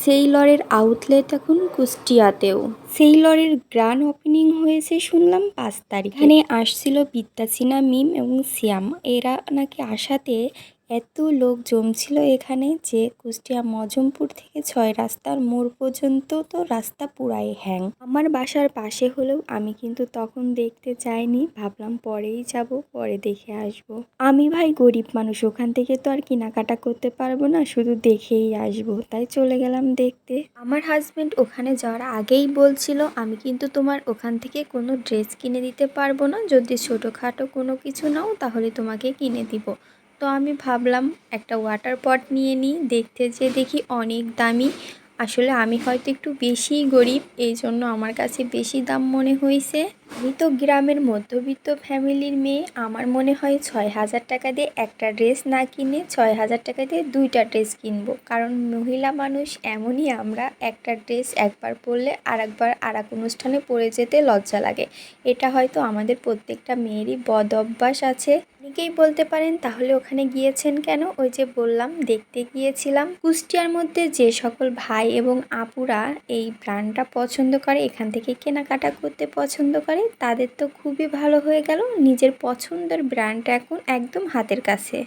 সেইলরের outlet এখন কুষ্টিয়াতেও। সেইলরের grand opening হয়েছে শুনলাম 5 তারিখ। এখানে আসছিল বিদ্যাসিনা মিম এবং সিয়াম। এরা নাকি আসাতে এত লোক জমছিল এখানে যে কুষ্টিয়া মজমপুর থেকে 6 রাস্তার মোড় পর্যন্ত তো রাস্তা পুরাই হ্যাং। আমার বাসার পাশে হলেও আমি কিন্তু তখন দেখতে যাইনি, ভাবলাম পরেই যাব, পরে দেখে আসব। আমি ভাই গরিব মানুষ, ওখান থেকে তো আর কেনাকাটা করতে পারবো না, শুধু দেখেই আসবো, তাই চলে গেলাম দেখতে। আমার হাজবেন্ড ওখানে যাওয়ার আগেই বলছিল আমি কিন্তু তোমার ওখান থেকে কোনো ড্রেস কিনে দিতে পারবো না, যদি ছোটোখাটো কোনো কিছু নাও তাহলে তোমাকে কিনে দিব। তো আমি ভাবলাম একটা ওয়াটার পট নিয়ে নিই, দেখতে যেয়ে দেখি অনেক দামি। আসলে আমি হয়তো একটু বেশিই গরিব, এই জন্য আমার কাছে বেশি দাম মনে হয়েছে। আমি তো গ্রামের মধ্যবিত্ত ফ্যামিলির মেয়ে, আমার মনে হয় 6,000 টাকা দিয়ে একটা ড্রেস না কিনে 6,000 টাকা দিয়ে 2টা ড্রেস কিনবো, কারণ মহিলা মানুষ এমনই, আমরা একটা ড্রেস একবার পরলে আরেকবার আর এক অনুষ্ঠানে পরে যেতে লজ্জা লাগে। এটা হয়তো আমাদের প্রত্যেকটা মেয়েরই বদ অভ্যাস আছে। অনেকেই বলতে পারেন তাহলে ওখানে গিয়েছেন কেন? ওই যে বললাম দেখতে গিয়েছিলাম। কুষ্টিয়ার মধ্যে যে সকল ভাই এবং আপুরা এই ব্র্যান্ডটা পছন্দ করে, এখান থেকে কেনাকাটা করতে পছন্দ করে, তাদের তো খুবই ভালো হয়ে গেল, নিজের পছন্দের ব্র্যান্ডটা এখন একদম হাতের কাছে।